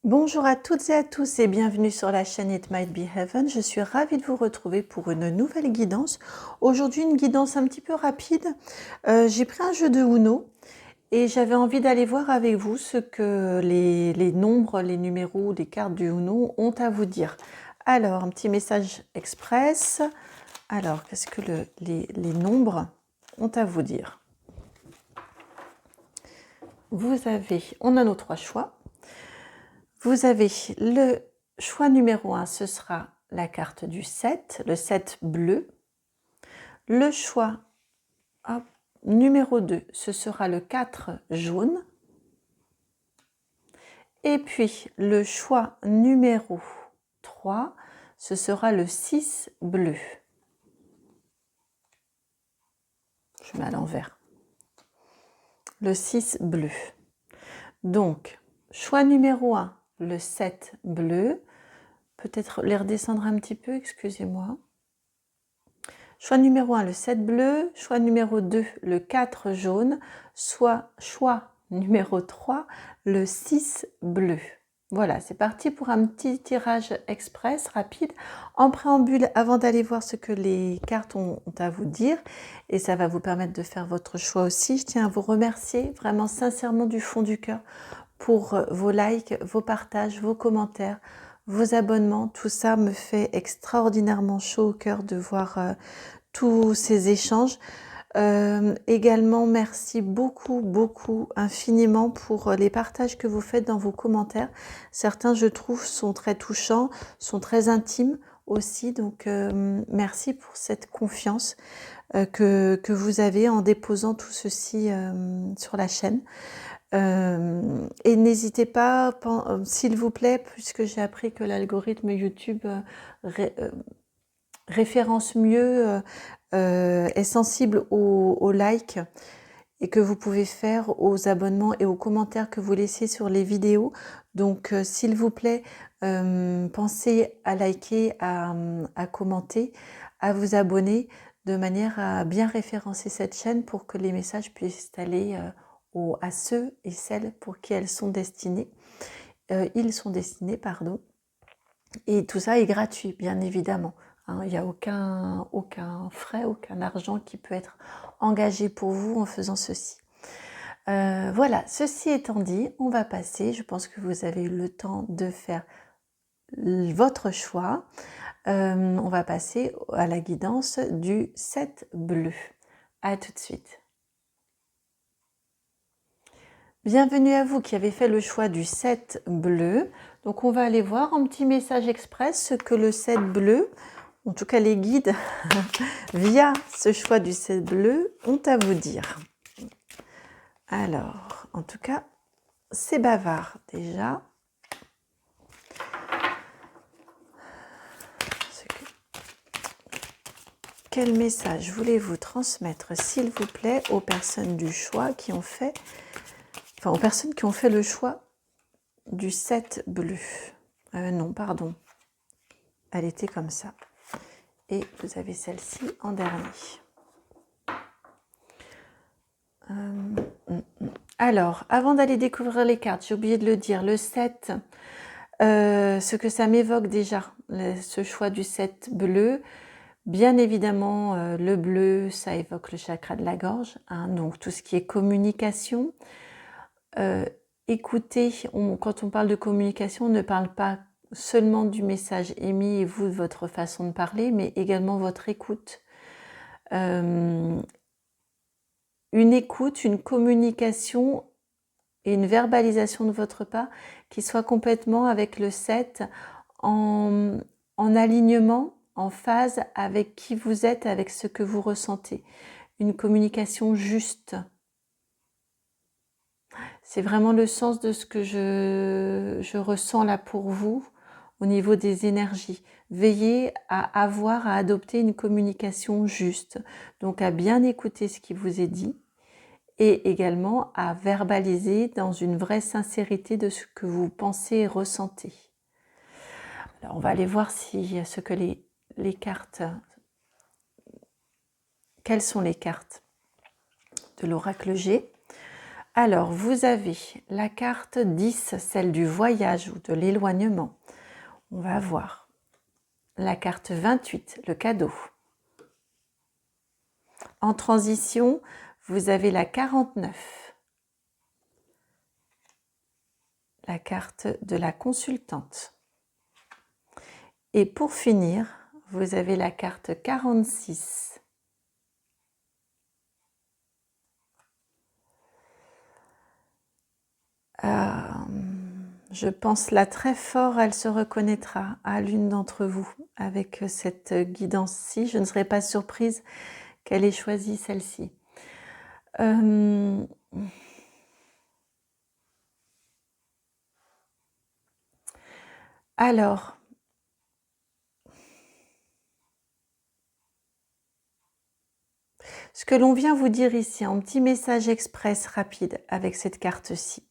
Bonjour à toutes et à tous et bienvenue sur la chaîne It Might Be Heaven. Je suis ravie de vous retrouver pour une nouvelle guidance. Aujourd'hui, une guidance un petit peu rapide. J'ai pris un jeu de Uno et j'avais envie d'aller voir avec vous ce que les nombres, les numéros, les cartes du Uno ont à vous dire. Alors, un petit message express. Alors, qu'est-ce que les nombres ont à vous dire? On a nos trois choix. Vous avez le choix numéro 1, ce sera la carte du 7, le 7 bleu. Le choix numéro 2, ce sera le 4 jaune. Et puis le choix numéro 3, ce sera le 6 bleu. Je mets à l'envers. Le 6 bleu. Donc, choix numéro 1, le 7 bleu. Peut-être les redescendre un petit peu, excusez-moi. Choix numéro 1, le 7 bleu. Choix numéro 2, le 4 jaune. Choix numéro 3, le 6 bleu. Voilà, c'est parti pour un petit tirage express rapide. En préambule, avant d'aller voir ce que les cartes ont à vous dire, et ça va vous permettre de faire votre choix aussi, je tiens à vous remercier vraiment sincèrement du fond du cœur pour vos likes, vos partages, vos commentaires, vos abonnements. Tout ça me fait extraordinairement chaud au cœur de voir tous ces échanges. Également, merci beaucoup, infiniment pour les partages que vous faites dans vos commentaires. Certains, je trouve, sont très touchants, sont très intimes aussi. Donc, merci pour cette confiance que vous avez en déposant tout ceci sur la chaîne. Et n'hésitez pas, s'il vous plaît, puisque j'ai appris que l'algorithme YouTube référence mieux, est sensible aux likes et que vous pouvez faire aux abonnements et aux commentaires que vous laissez sur les vidéos. Donc, s'il vous plaît, pensez à liker, à commenter, à vous abonner de manière à bien référencer cette chaîne pour que les messages puissent aller à ceux et celles pour qui ils sont destinés, pardon. Et tout ça est gratuit, bien évidemment. Il n'y a aucun frais, aucun argent qui peut être engagé pour vous en faisant ceci. Voilà, ceci étant dit, on va passer, je pense que vous avez eu le temps de faire votre choix. On va passer à la guidance du 7 bleu. À tout de suite. Bienvenue à vous qui avez fait le choix du 7 bleu. Donc on va aller voir en petit message express ce que le 7 bleu, en tout cas les guides, via ce choix du 7 bleu, ont à vous dire. Alors, en tout cas, c'est bavard déjà. Quel message voulez-vous transmettre, s'il vous plaît, aux personnes du choix qui ont fait, aux personnes qui ont fait le choix du 7 bleu. Non, pardon. Elle était comme ça. Et vous avez celle-ci en dernier. Alors, avant d'aller découvrir les cartes, j'ai oublié de le dire, le 7, ce que ça m'évoque déjà, ce choix du 7 bleu. Bien évidemment, le bleu, ça évoque le chakra de la gorge, donc tout ce qui est communication. Écoutez, quand on parle de communication, on ne parle pas seulement du message émis et vous de votre façon de parler, mais également votre écoute. Une écoute, une communication et une verbalisation de votre part qui soit complètement avec le 7 en alignement, en phase avec qui vous êtes, avec ce que vous ressentez. Une communication juste. C'est vraiment le sens de ce que je ressens là pour vous au niveau des énergies. Veillez à adopter une communication juste, donc à bien écouter ce qui vous est dit et également à verbaliser dans une vraie sincérité de ce que vous pensez et ressentez. Alors on va aller voir ce que les cartes, quelles sont les cartes de l'oracle G. Alors, vous avez la carte 10, celle du voyage ou de l'éloignement. On va voir. La carte 28, le cadeau. En transition, vous avez la 49, la carte de la consultante. Et pour finir, vous avez la carte 46. Je pense là très fort, elle se reconnaîtra à l'une d'entre vous avec cette guidance-ci. Je ne serais pas surprise qu'elle ait choisi celle-ci. Alors, ce que l'on vient vous dire ici, un petit message express rapide avec cette carte-ci,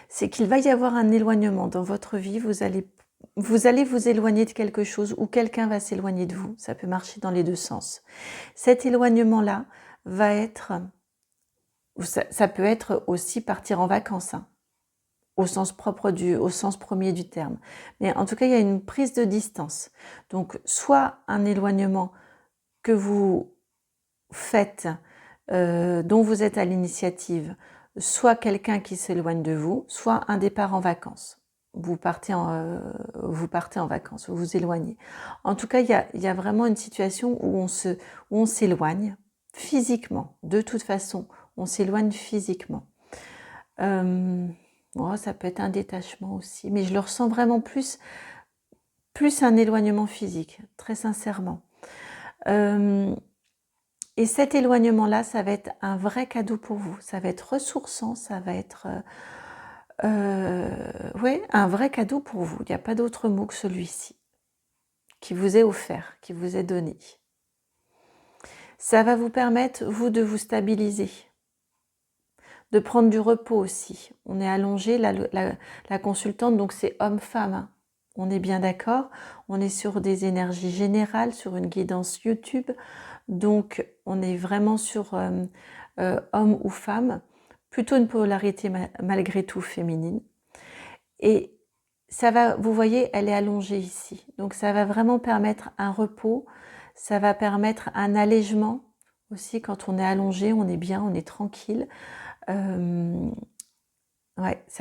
c'est qu'il va y avoir un éloignement dans votre vie. Vous allez vous éloigner de quelque chose ou quelqu'un va s'éloigner de vous. Ça peut marcher dans les deux sens. Cet éloignement-là va être, ça peut être aussi partir en vacances, hein, au sens premier du terme. Mais en tout cas, il y a une prise de distance. Donc, soit un éloignement que vous faites, dont vous êtes à l'initiative, soit quelqu'un qui s'éloigne de vous, soit un départ en vacances. Vous partez en vacances, vous vous éloignez. En tout cas, il y a vraiment une situation où on s'éloigne physiquement. De toute façon, on s'éloigne physiquement. Ça peut être un détachement aussi, mais je le ressens vraiment plus un éloignement physique, très sincèrement. Et cet éloignement-là, ça va être un vrai cadeau pour vous. Ça va être ressourçant, ça va être un vrai cadeau pour vous. Il n'y a pas d'autre mot que celui-ci qui vous est offert, qui vous est donné. Ça va vous permettre, vous, de vous stabiliser, de prendre du repos aussi. On est allongé, la consultante, donc c'est homme-femme, hein. On est bien d'accord. On est sur des énergies générales, sur une guidance YouTube. Donc, on est vraiment sur homme ou femme, plutôt une polarité malgré tout féminine. Et ça va, vous voyez, elle est allongée ici. Donc, ça va vraiment permettre un repos, ça va permettre un allègement aussi. Quand on est allongé, on est bien, on est tranquille. Ça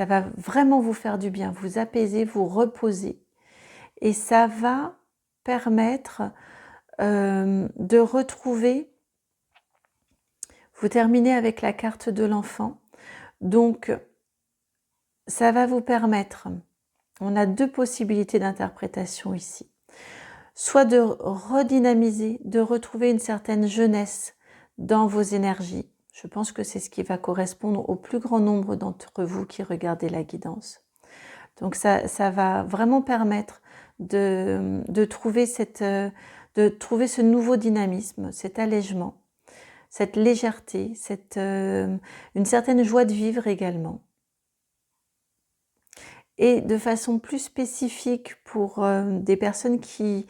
va vraiment vous faire du bien, vous apaiser, vous reposer. Et ça va permettre de retrouver. Vous terminez avec la carte de l'enfant. Donc, ça va vous permettre, on a deux possibilités d'interprétation ici. Soit de redynamiser, de retrouver une certaine jeunesse dans vos énergies. Je pense que c'est ce qui va correspondre au plus grand nombre d'entre vous qui regardez la guidance. Donc, ça va vraiment permettre de trouver ce nouveau dynamisme, cet allègement, cette légèreté, une certaine joie de vivre également. Et de façon plus spécifique pour des personnes qui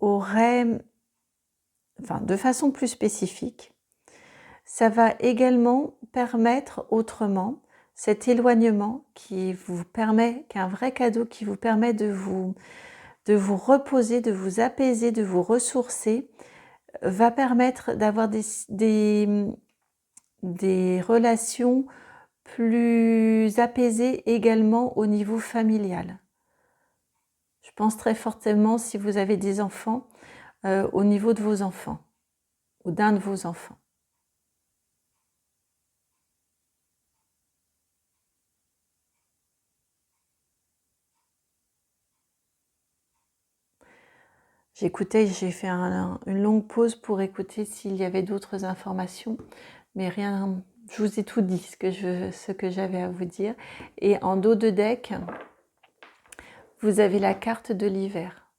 auraient, de façon plus spécifique, ça va également permettre autrement cet éloignement qui est un vrai cadeau qui vous permet de vous reposer, de vous apaiser, de vous ressourcer, va permettre d'avoir des relations plus apaisées également au niveau familial. Je pense très fortement, si vous avez des enfants, au niveau de vos enfants ou d'un de vos enfants. J'écoutais, j'ai fait une longue pause pour écouter s'il y avait d'autres informations, mais rien, je vous ai tout dit, ce que j'avais à vous dire. Et en dos de deck, vous avez la carte de l'hiver.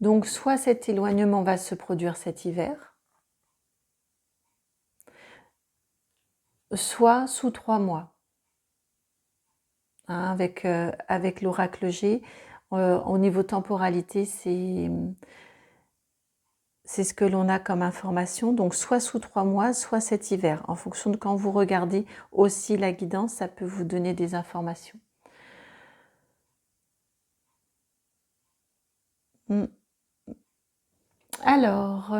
Donc, soit cet éloignement va se produire cet hiver, soit sous 3 mois. Hein, avec l'oracle G, au niveau temporalité, c'est ce que l'on a comme information, donc soit sous 3 mois, soit cet hiver. En fonction de quand vous regardez aussi la guidance, ça peut vous donner des informations. Mm. Alors,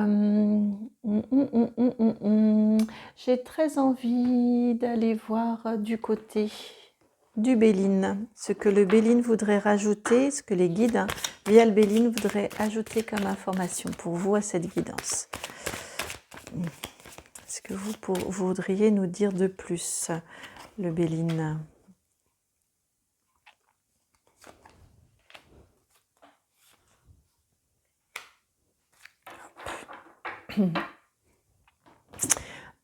j'ai très envie d'aller voir du côté du Béline, ce que le Béline voudrait rajouter, ce que les guides via le Béline voudraient ajouter comme information pour vous à cette guidance. Est-ce que vous voudriez nous dire de plus, le Béline?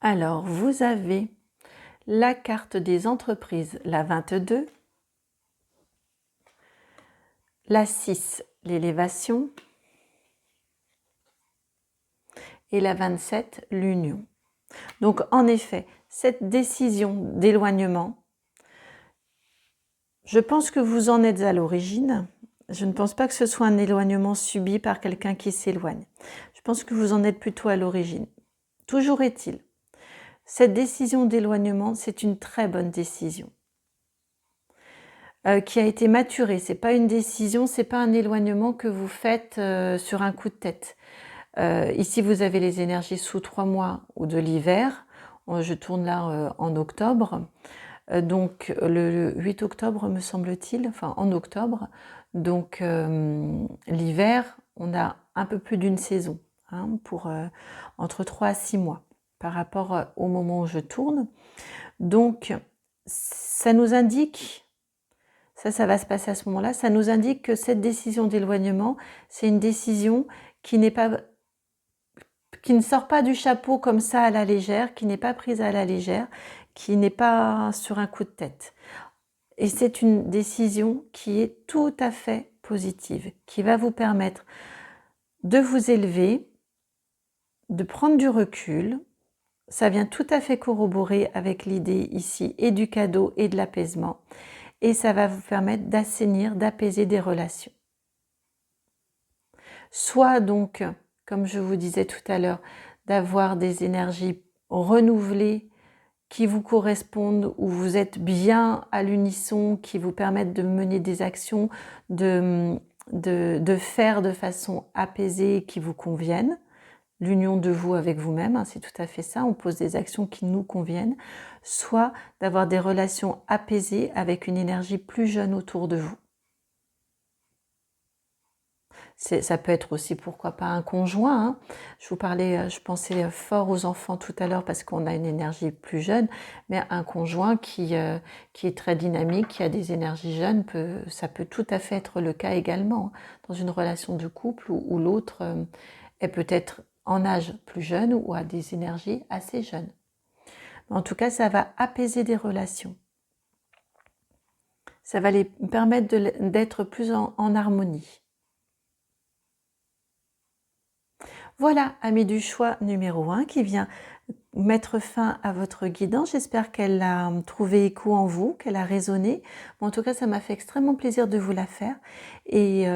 Alors, vous avez la carte des entreprises, la 22, la 6, l'élévation, et la 27, l'union. Donc, en effet, cette décision d'éloignement, je pense que vous en êtes à l'origine. Je ne pense pas que ce soit un éloignement subi par quelqu'un qui s'éloigne. Je pense que vous en êtes plutôt à l'origine. Toujours est-il, cette décision d'éloignement, c'est une très bonne décision qui a été maturée. C'est pas une décision, c'est pas un éloignement que vous faites sur un coup de tête. Ici, vous avez les énergies sous 3 mois ou de l'hiver. Je tourne là en octobre. Donc le 8 octobre, me semble-t-il, enfin en octobre. Donc l'hiver, on a un peu plus d'une saison, hein, pour entre 3 à 6 mois par rapport au moment où je tourne. Donc ça nous indique, ça va se passer à ce moment-là, ça nous indique que cette décision d'éloignement, c'est une décision qui n'est pas, qui ne sort pas du chapeau comme ça à la légère, qui n'est pas prise à la légère, qui n'est pas sur un coup de tête. Et c'est une décision qui est tout à fait positive, qui va vous permettre de vous élever, de prendre du recul. Ça vient tout à fait corroborer avec l'idée ici et du cadeau et de l'apaisement. Et ça va vous permettre d'assainir, d'apaiser des relations. Soit donc, comme je vous disais tout à l'heure, d'avoir des énergies renouvelées qui vous correspondent, où vous êtes bien à l'unisson, qui vous permettent de mener des actions, de faire de façon apaisée, qui vous conviennent. L'union de vous avec vous-même, hein, c'est tout à fait ça, on pose des actions qui nous conviennent, soit d'avoir des relations apaisées avec une énergie plus jeune autour de vous. Ça peut être aussi, pourquoi pas, un conjoint. Hein. Je vous parlais, je pensais fort aux enfants tout à l'heure parce qu'on a une énergie plus jeune, mais un conjoint qui est très dynamique, qui a des énergies jeunes, ça peut tout à fait être le cas également, hein, dans une relation de couple où l'autre est peut-être en âge plus jeune ou a des énergies assez jeunes. En tout cas, ça va apaiser des relations. Ça va les permettre d'être plus en harmonie. Voilà, amis du choix numéro 1 qui vient mettre fin à votre guidance. J'espère qu'elle a trouvé écho en vous, qu'elle a résonné. En tout cas, ça m'a fait extrêmement plaisir de vous la faire. Et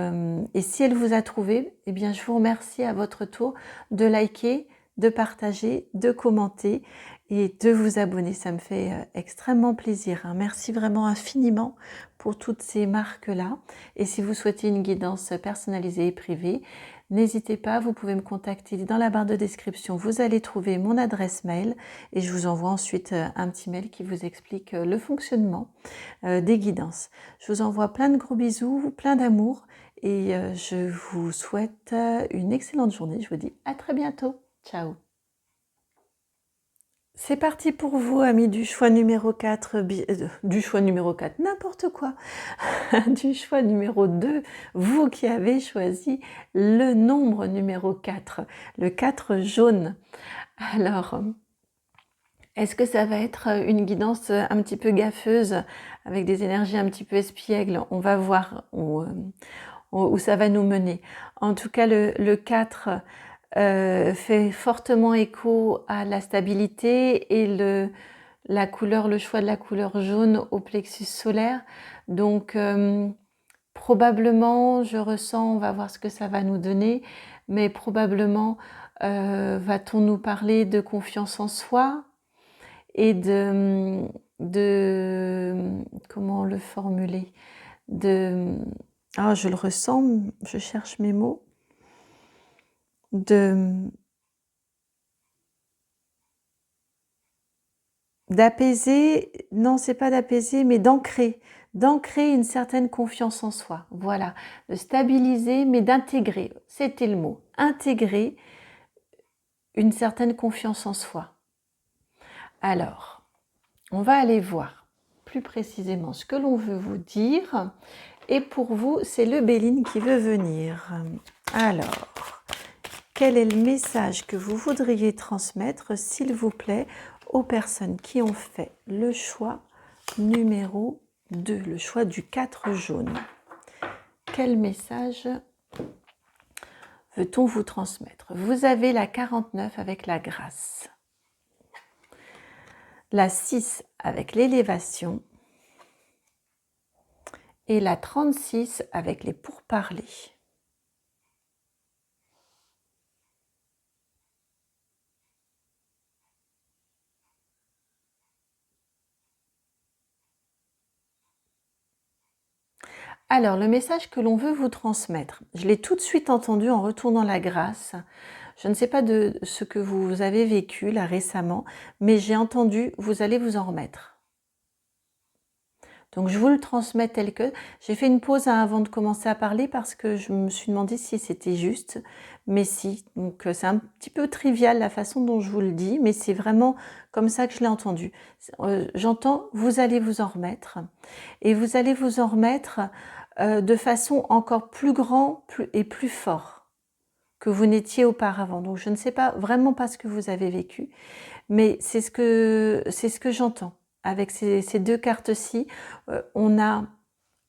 si elle vous a trouvé, eh bien, je vous remercie à votre tour de liker, de partager, de commenter et de vous abonner. Ça me fait extrêmement plaisir. Hein. Merci vraiment infiniment pour toutes ces marques-là. Et si vous souhaitez une guidance personnalisée et privée, n'hésitez pas, vous pouvez me contacter dans la barre de description. Vous allez trouver mon adresse mail et je vous envoie ensuite un petit mail qui vous explique le fonctionnement des guidances. Je vous envoie plein de gros bisous, plein d'amour et je vous souhaite une excellente journée. Je vous dis à très bientôt. Ciao. C'est parti pour vous, amis du choix numéro 4, du choix numéro 4, n'importe quoi, du choix numéro 2, vous qui avez choisi le nombre numéro 4, le 4 jaune. Alors, est-ce que ça va être une guidance un petit peu gaffeuse, avec des énergies un petit peu espiègles? On va voir où ça va nous mener. En tout cas, le 4... fait fortement écho à la stabilité et le choix de la couleur jaune au plexus solaire. Donc probablement, je ressens, on va voir ce que ça va nous donner, mais probablement va-t-on nous parler de confiance en soi et comment le formuler, je le ressens, je cherche mes mots, d'apaiser, non, c'est pas d'apaiser, mais d'ancrer une certaine confiance en soi. Voilà, de stabiliser, mais d'intégrer. C'était le mot. Intégrer une certaine confiance en soi. Alors, on va aller voir plus précisément ce que l'on veut vous dire. Et pour vous, c'est le Béline qui veut venir. Alors, quel est le message que vous voudriez transmettre, s'il vous plaît, aux personnes qui ont fait le choix numéro 2, le choix du 4 jaune? Quel message veut-on vous transmettre? Vous avez la 49 avec la grâce, la 6 avec l'élévation et la 36 avec les pourparlers. Alors, le message que l'on veut vous transmettre, je l'ai tout de suite entendu en retournant la grâce. Je ne sais pas de ce que vous avez vécu là récemment, mais j'ai entendu « vous allez vous en remettre ». Donc, je vous le transmets tel que. J'ai fait une pause avant de commencer à parler parce que je me suis demandé si c'était juste, mais si. Donc, c'est un petit peu trivial la façon dont je vous le dis, mais c'est vraiment comme ça que je l'ai entendu. J'entends « vous allez vous en remettre » et vous allez vous en remettre de façon encore plus grande et plus fort que vous n'étiez auparavant. Donc, je ne sais pas vraiment pas ce que vous avez vécu, mais c'est ce que j'entends. Avec ces deux cartes-ci, on a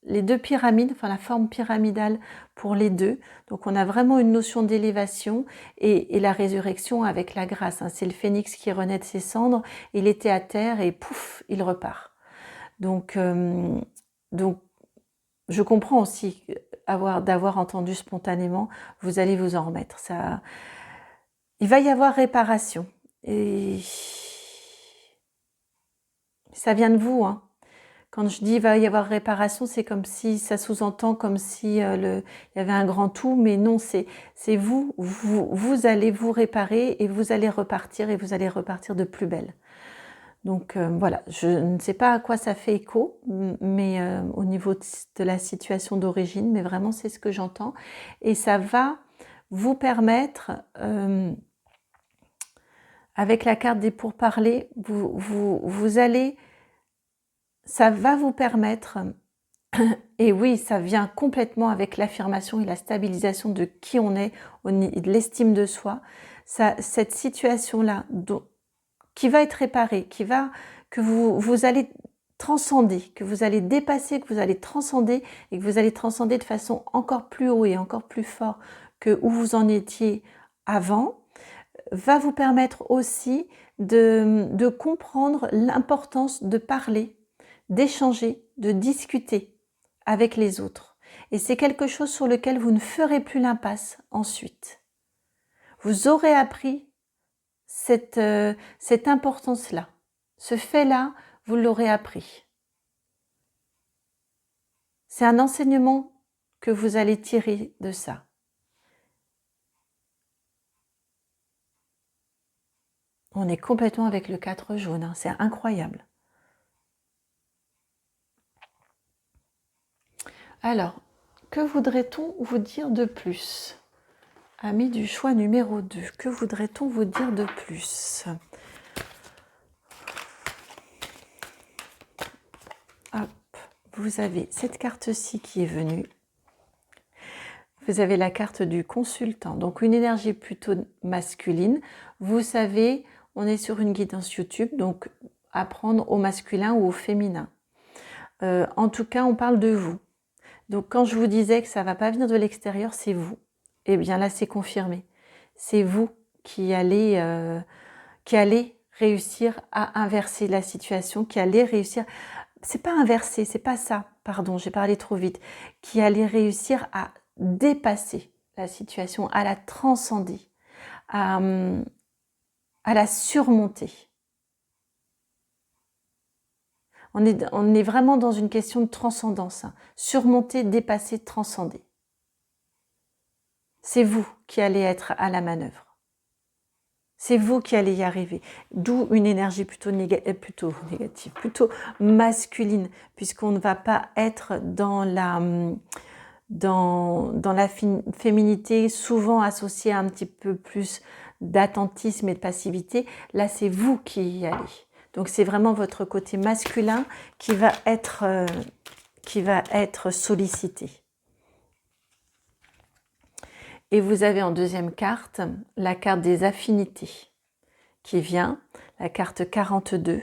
les deux pyramides, enfin la forme pyramidale pour les deux. Donc, on a vraiment une notion d'élévation et la résurrection avec la grâce. C'est le phénix qui renaît de ses cendres. Il était à terre et pouf, il repart. Donc je comprends aussi d'avoir entendu spontanément, vous allez vous en remettre. Ça, il va y avoir réparation. Et ça vient de vous. Quand je dis il va y avoir réparation, c'est comme si ça sous-entend comme si il y avait un grand tout, mais non, c'est vous. Vous allez vous réparer et vous allez repartir de plus belle. Donc voilà, je ne sais pas à quoi ça fait écho, mais au niveau de la situation d'origine, mais vraiment c'est ce que j'entends. Et ça va vous permettre, avec la carte des pourparlers, ça va vous permettre, et oui, ça vient complètement avec l'affirmation et la stabilisation de qui on est, de l'estime de soi, cette situation-là, qui va être réparé, que vous allez transcender, que vous allez dépasser, que vous allez transcender et que vous allez transcender de façon encore plus haut et encore plus fort que où vous en étiez avant, va vous permettre aussi de comprendre l'importance de parler, d'échanger, de discuter avec les autres. Et c'est quelque chose sur lequel vous ne ferez plus l'impasse ensuite. Vous aurez appris cette importance-là. Ce fait-là, vous l'aurez appris. C'est un enseignement que vous allez tirer de ça. On est complètement avec le 4 jaune, c'est incroyable. Alors, que voudrait-on vous dire de plus? Amis du choix numéro 2, que voudrait-on vous dire de plus? Hop, vous avez cette carte-ci qui est venue. Vous avez la carte du consultant, donc une énergie plutôt masculine. Vous savez, on est sur une guidance YouTube, donc apprendre au masculin ou au féminin. En tout cas, on parle de vous. Donc quand je vous disais que ça ne va pas venir de l'extérieur, c'est vous. Eh bien là, c'est confirmé. C'est vous qui allez réussir à inverser la situation, qui allez réussir... C'est pas inverser, c'est pas ça, pardon, j'ai parlé trop vite. Qui allez réussir à dépasser la situation, à la transcender, à la surmonter. On est vraiment dans une question de transcendance. Hein. Surmonter, dépasser, transcender. C'est vous qui allez être à la manœuvre. C'est vous qui allez y arriver. D'où une énergie plutôt négative, plutôt masculine, puisqu'on ne va pas être dans la féminité, souvent associée à un petit peu plus d'attentisme et de passivité. Là, c'est vous qui y allez. Donc, c'est vraiment votre côté masculin qui va être sollicité. Et vous avez en deuxième carte la carte des affinités qui vient, la carte 42.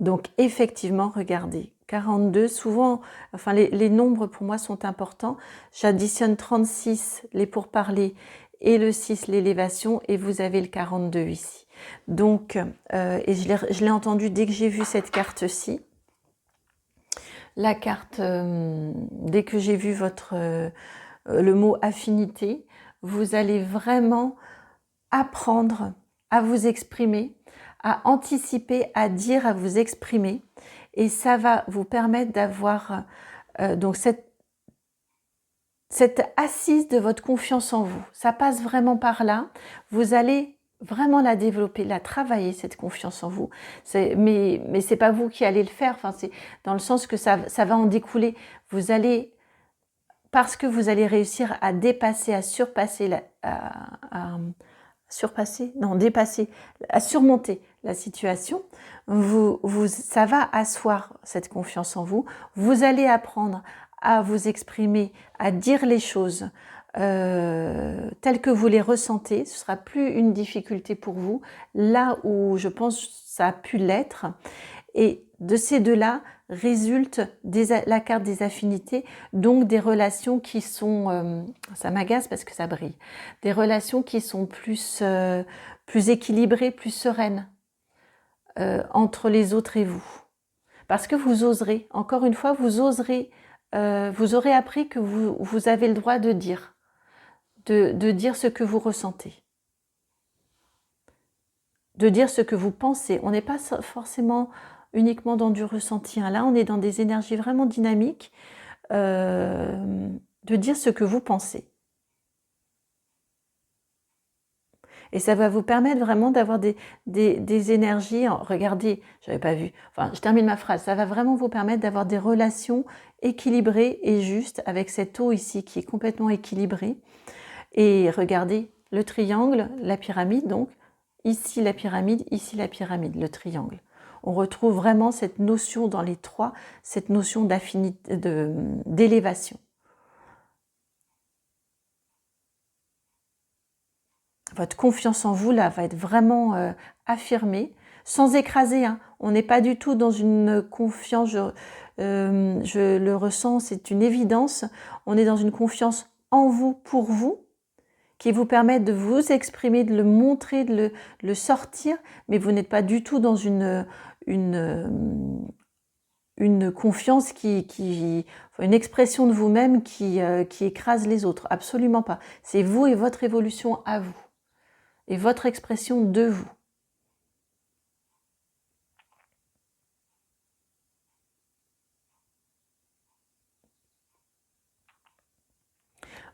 Donc effectivement, regardez, 42, souvent, enfin les nombres pour moi sont importants. J'additionne 36, les pourparlers, et le 6, l'élévation, et vous avez le 42 ici. Donc, et je l'ai entendu dès que j'ai vu cette carte-ci. La carte, dès que j'ai vu le mot affinité, vous allez vraiment apprendre à vous exprimer, à anticiper, à dire, à vous exprimer. Et ça va vous permettre d'avoir donc cette assise de votre confiance en vous. Ça passe vraiment par là. Vous allez vraiment la développer, la travailler, cette confiance en vous. Mais c'est pas vous qui allez le faire. Enfin, c'est dans le sens que ça va en découler. Vous allez, parce que vous allez réussir à dépasser, à surpasser, dépasser, à surmonter la situation, ça va asseoir cette confiance en vous. Vous allez apprendre à vous exprimer, à dire les choses telles que vous les ressentez. Ce sera plus une difficulté pour vous, là où je pense ça a pu l'être. Et de ces deux-là résulte la carte des affinités, donc des relations qui sont, ça m'agace parce que ça brille, des relations qui sont plus équilibrées, plus sereines entre les autres et vous. Parce que vous oserez, encore une fois, vous aurez appris que vous avez le droit de dire ce que vous ressentez, de dire ce que vous pensez. On n'est pas forcément uniquement dans du ressenti. Hein. Là, on est dans des énergies vraiment dynamiques, de dire ce que vous pensez. Et ça va vous permettre vraiment d'avoir des énergies. Regardez, je n'avais pas vu. Enfin, je termine ma phrase. Ça va vraiment vous permettre d'avoir des relations équilibrées et justes avec cette eau ici qui est complètement équilibrée. Et regardez, le triangle, la pyramide, donc, ici la pyramide, le triangle. On retrouve vraiment cette notion dans les trois, cette notion d'affinité, d'élévation. Votre confiance en vous, là, va être vraiment affirmée, sans écraser. Hein. On n'est pas du tout dans une confiance, je le ressens, c'est une évidence. On est dans une confiance en vous, pour vous, qui vous permet de vous exprimer, de le montrer, de le sortir, mais vous n'êtes pas du tout dans une confiance une expression de vous-même qui écrase les autres. Absolument pas. C'est vous et votre évolution à vous. Et votre expression de vous.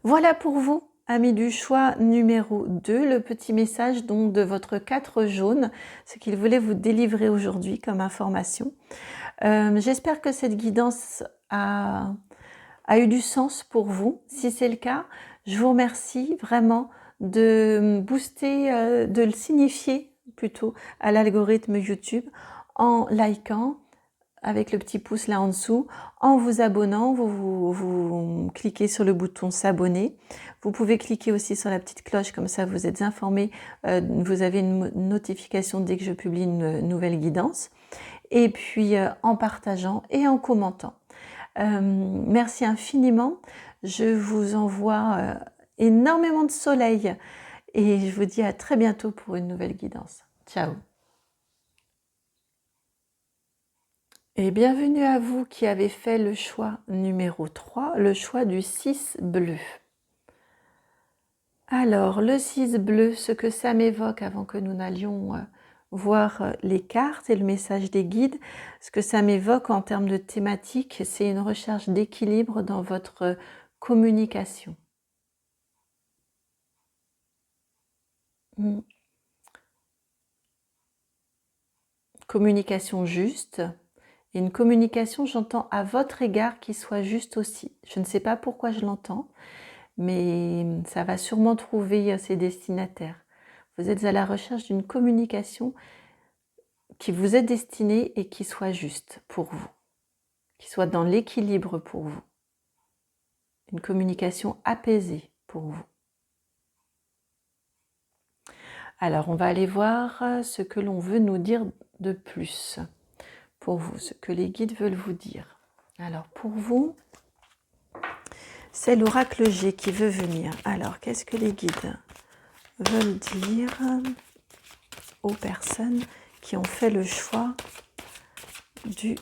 Voilà pour vous, amis du choix numéro 2, le petit message donc de votre 4 jaune, ce qu'il voulait vous délivrer aujourd'hui comme information. J'espère que cette guidance a eu du sens pour vous. Si c'est le cas, je vous remercie vraiment de booster, de le signifier plutôt à l'algorithme YouTube en likant avec le petit pouce là en dessous, en vous abonnant, vous cliquez sur le bouton s'abonner. Vous pouvez cliquer aussi sur la petite cloche, comme ça vous êtes informé, vous avez une notification dès que je publie une nouvelle guidance. Et puis en partageant et en commentant. Merci infiniment. Je vous envoie énormément de soleil et je vous dis à très bientôt pour une nouvelle guidance. Ciao. Et bienvenue à vous qui avez fait le choix numéro 3, le choix du 6 bleu. Alors, le 6 bleu, ce que ça m'évoque avant que nous n'allions voir les cartes et le message des guides, ce que ça m'évoque en termes de thématique, c'est une recherche d'équilibre dans votre communication. Communication juste, et une communication, j'entends, à votre égard qui soit juste aussi. Je ne sais pas pourquoi je l'entends, mais ça va sûrement trouver ses destinataires. Vous êtes à la recherche d'une communication qui vous est destinée et qui soit juste pour vous, qui soit dans l'équilibre pour vous. Une communication apaisée pour vous. Alors, on va aller voir ce que l'on veut nous dire de plus pour vous, ce que les guides veulent vous dire. Alors, pour vous, c'est l'oracle G qui veut venir. Alors, qu'est-ce que les guides veulent dire aux personnes qui ont fait le choix du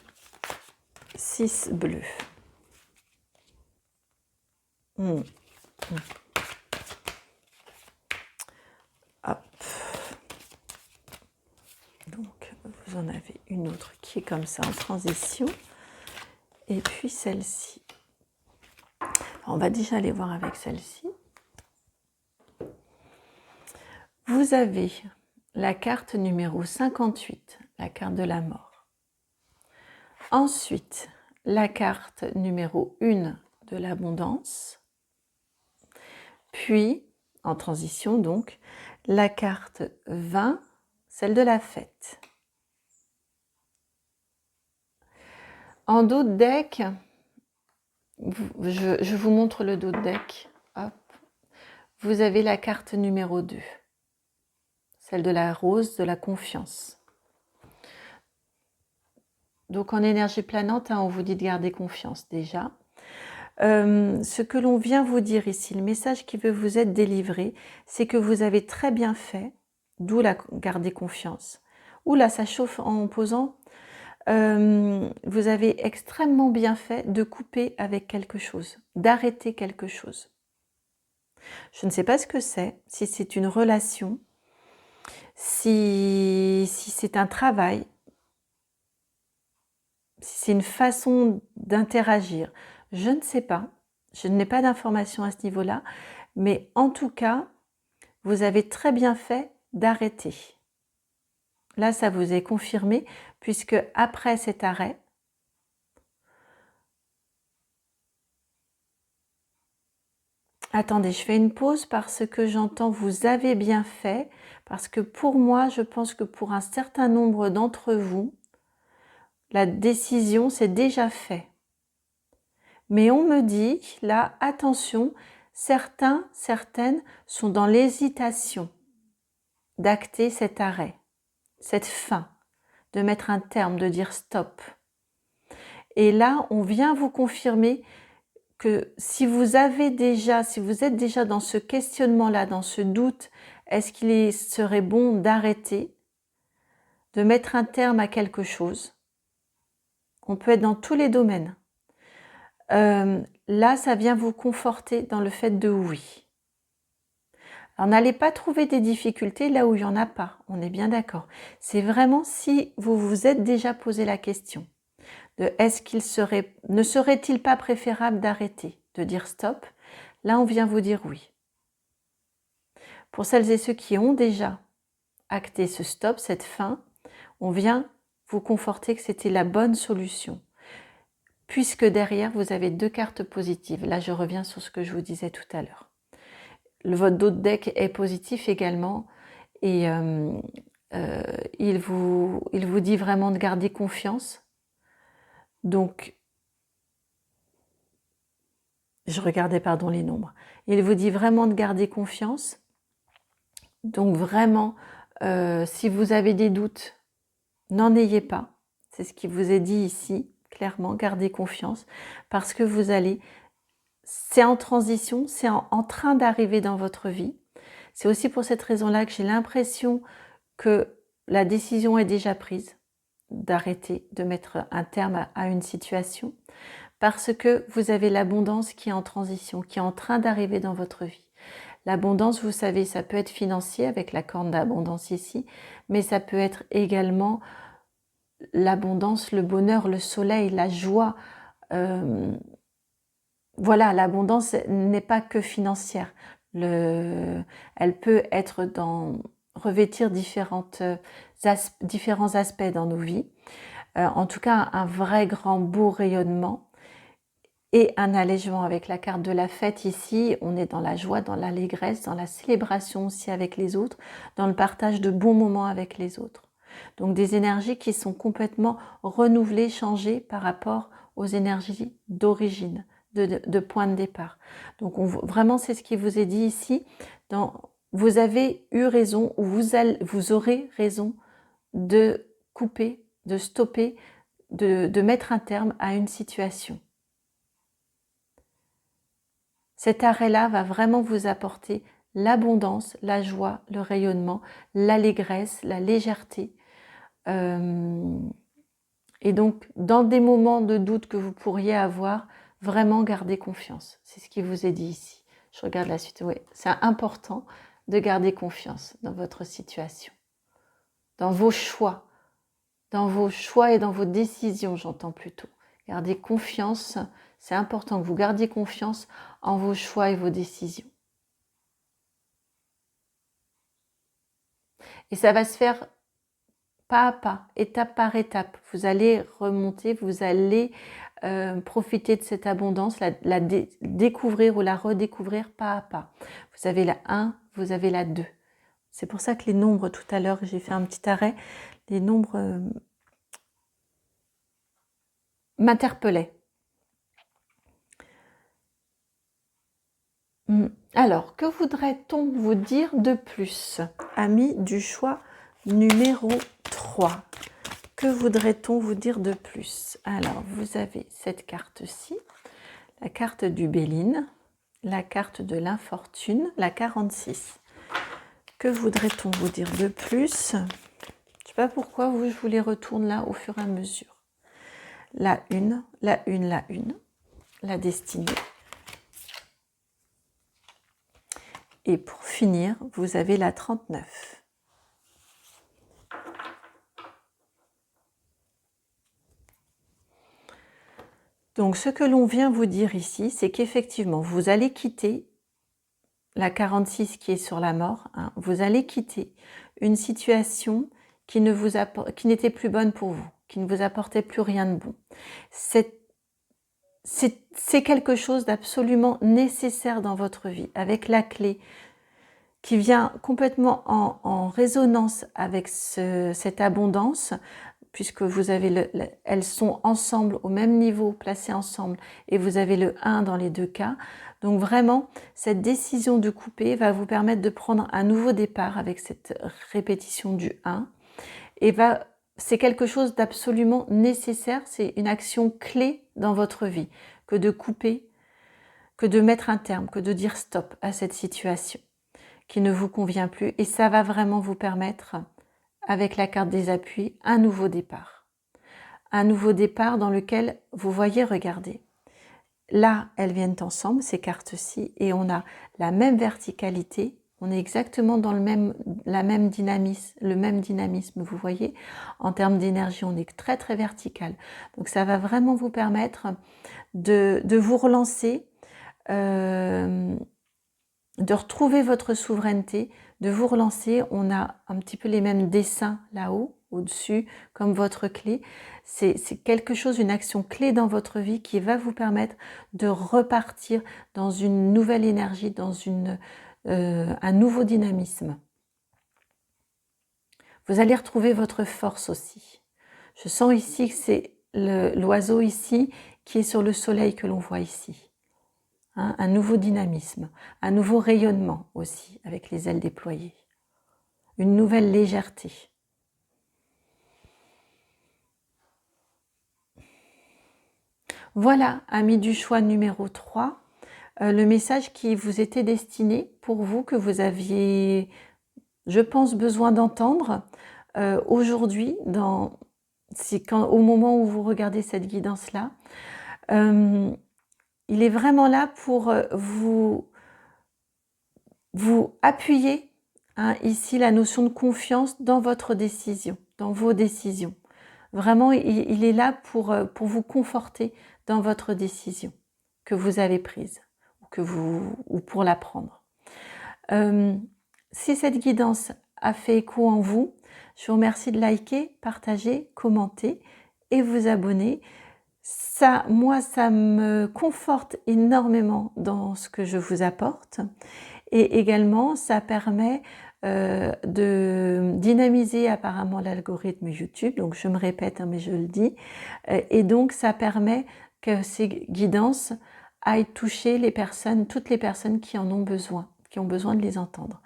6 bleu? Hop. Donc, vous en avez une autre qui est comme ça en transition. Et puis celle-ci. On va déjà aller voir avec celle-ci. Vous avez la carte numéro 58, la carte de la mort. Ensuite, la carte numéro 1 de l'abondance. Puis, en transition donc, la carte 20, celle de la fête. En dos de deck, je vous montre le dos de deck. Hop. Vous avez la carte numéro 2, celle de la rose, de la confiance. Donc en énergie planante, on vous dit de garder confiance déjà. Ce que l'on vient vous dire ici, le message qui veut vous être délivré, c'est que vous avez très bien fait, d'où la garder confiance. Oula, ça chauffe en posant. Vous avez extrêmement bien fait de couper avec quelque chose, d'arrêter quelque chose. Je ne sais pas ce que c'est, si c'est une relation, si c'est un travail, si c'est une façon d'interagir. Je ne sais pas, je n'ai pas d'informations à ce niveau-là, mais en tout cas, vous avez très bien fait d'arrêter. Là, ça vous est confirmé, puisque après cet arrêt, attendez, je fais une pause parce que j'entends vous avez bien fait, parce que pour moi, je pense que pour un certain nombre d'entre vous, la décision c'est déjà fait. Mais on me dit, là, attention, certaines sont dans l'hésitation d'acter cet arrêt, cette fin, de mettre un terme, de dire stop. Et là, on vient vous confirmer que si vous êtes déjà dans ce questionnement-là, dans ce doute, est-ce qu'il serait bon d'arrêter, de mettre un terme à quelque chose? On peut être dans tous les domaines. Là, ça vient vous conforter dans le fait de oui. Alors, n'allez pas trouver des difficultés là où il n'y en a pas, on est bien d'accord. C'est vraiment si vous vous êtes déjà posé la question de ne serait-il pas préférable d'arrêter, de dire stop? Là, on vient vous dire oui. Pour celles et ceux qui ont déjà acté ce stop, cette fin, on vient vous conforter que c'était la bonne solution. Puisque derrière, vous avez 2 cartes positives. Là, je reviens sur ce que je vous disais tout à l'heure. Votre dos de deck est positif également et il vous dit vraiment de garder confiance. Donc, je regardais, les nombres. Il vous dit vraiment de garder confiance. Donc vraiment, si vous avez des doutes, n'en ayez pas. C'est ce qui vous est dit ici, clairement, gardez confiance. Parce que c'est en transition, c'est en train d'arriver dans votre vie. C'est aussi pour cette raison-là que j'ai l'impression que la décision est déjà prise. d'arrêter, de mettre un terme à une situation, parce que vous avez l'abondance qui est en transition, qui est en train d'arriver dans votre vie. L'abondance, vous savez, ça peut être financier avec la corne d'abondance ici, mais ça peut être également l'abondance, le bonheur, le soleil, la joie. Voilà, l'abondance n'est pas que financière. Elle peut être revêtir différents aspects dans nos vies. En tout cas, un vrai grand beau rayonnement et un allègement avec la carte de la fête ici. On est dans la joie, dans l'allégresse, dans la célébration aussi avec les autres, dans le partage de bons moments avec les autres. Donc des énergies qui sont complètement renouvelées, changées par rapport aux énergies d'origine, de point de départ. Donc vraiment, c'est ce qui vous est dit ici. Vous avez eu raison ou vous aurez raison de couper, de stopper, de mettre un terme à une situation. Cet arrêt-là va vraiment vous apporter l'abondance, la joie, le rayonnement, l'allégresse, la légèreté. Et donc, dans des moments de doute que vous pourriez avoir, vraiment garder confiance. C'est ce qui vous est dit ici. Je regarde la suite. Oui, c'est important de garder confiance dans votre situation, dans vos choix et dans vos décisions, j'entends plutôt. Gardez confiance, c'est important que vous gardiez confiance en vos choix et vos décisions. Et ça va se faire pas à pas, étape par étape. Vous allez remonter, vous allez profiter de cette abondance, la découvrir ou la redécouvrir pas à pas. Vous avez la 1, vous avez la 2. C'est pour ça que les nombres, tout à l'heure, j'ai fait un petit arrêt, les nombres m'interpellaient. Alors, que voudrait-on vous dire de plus? Amis du choix numéro 3. Que voudrait-on vous dire de plus? Alors, vous avez cette carte-ci, la carte du Béline, la carte de l'infortune, la 46. Que voudrait-on vous dire de plus? Je ne sais pas pourquoi je vous les retourne là au fur et à mesure. La 1, la 1, la 1, la destinée. Et pour finir, vous avez la 39. Donc, ce que l'on vient vous dire ici, c'est qu'effectivement, vous allez quitter la 46 qui est sur la mort. Hein, vous allez quitter une situation qui n'était plus bonne pour vous, qui ne vous apportait plus rien de bon. C'est quelque chose d'absolument nécessaire dans votre vie, avec la clé qui vient complètement en résonance avec cette abondance, puisque vous avez elles sont ensemble, au même niveau, placées ensemble, et vous avez le 1 dans les deux cas. Donc vraiment, cette décision de couper va vous permettre de prendre un nouveau départ avec cette répétition du 1. Et c'est quelque chose d'absolument nécessaire, c'est une action clé dans votre vie, que de couper, que de mettre un terme, que de dire stop à cette situation qui ne vous convient plus. Et ça va vraiment vous permettre, avec la carte des appuis, un nouveau départ. Un nouveau départ dans lequel vous voyez, regardez, là, elles viennent ensemble, ces cartes-ci, et on a la même verticalité, on est exactement dans le même dynamisme, vous voyez, en termes d'énergie, on est très très vertical. Donc ça va vraiment vous permettre de vous relancer, de retrouver votre souveraineté, de vous relancer. On a un petit peu les mêmes dessins là-haut, au-dessus, comme votre clé. C'est quelque chose, une action clé dans votre vie qui va vous permettre de repartir dans une nouvelle énergie, dans un nouveau dynamisme. Vous allez retrouver votre force aussi. Je sens ici que c'est l'oiseau ici qui est sur le soleil que l'on voit ici. Hein, un nouveau dynamisme, un nouveau rayonnement aussi avec les ailes déployées. Une nouvelle légèreté. Voilà, amis du choix numéro 3, le message qui vous était destiné pour vous, que vous aviez, je pense, besoin d'entendre aujourd'hui dans au moment où vous regardez cette guidance-là, il est vraiment là pour vous appuyer, hein, ici la notion de confiance dans votre décision, dans vos décisions. Vraiment, il est là pour vous conforter dans votre décision que vous avez prise ou pour la prendre. Si cette guidance a fait écho en vous, je vous remercie de liker, partager, commenter et vous abonner. Moi, ça me conforte énormément dans ce que je vous apporte. Et également, ça permet de dynamiser apparemment l'algorithme YouTube. Donc, je me répète, hein, mais je le dis. Et donc, ça permet que ces guidances aillent toucher toutes les personnes qui en ont besoin, qui ont besoin de les entendre.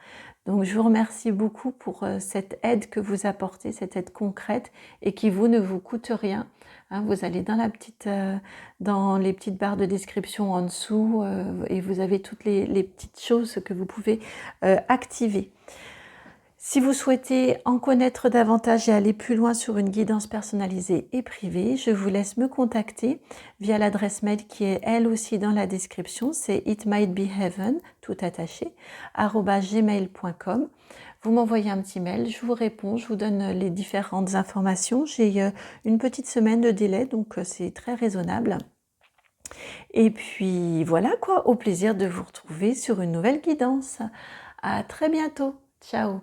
Donc, je vous remercie beaucoup pour cette aide que vous apportez, cette aide concrète et qui ne vous coûte rien. Hein, vous allez dans les petites barres de description en dessous et vous avez toutes les petites choses que vous pouvez activer. Si vous souhaitez en connaître davantage et aller plus loin sur une guidance personnalisée et privée, je vous laisse me contacter via l'adresse mail qui est elle aussi dans la description, c'est itmightbeheaven, tout attaché, @gmail.com. Vous m'envoyez un petit mail, je vous réponds, je vous donne les différentes informations. J'ai une petite semaine de délai, donc c'est très raisonnable. Et puis voilà quoi, au plaisir de vous retrouver sur une nouvelle guidance. À très bientôt, ciao.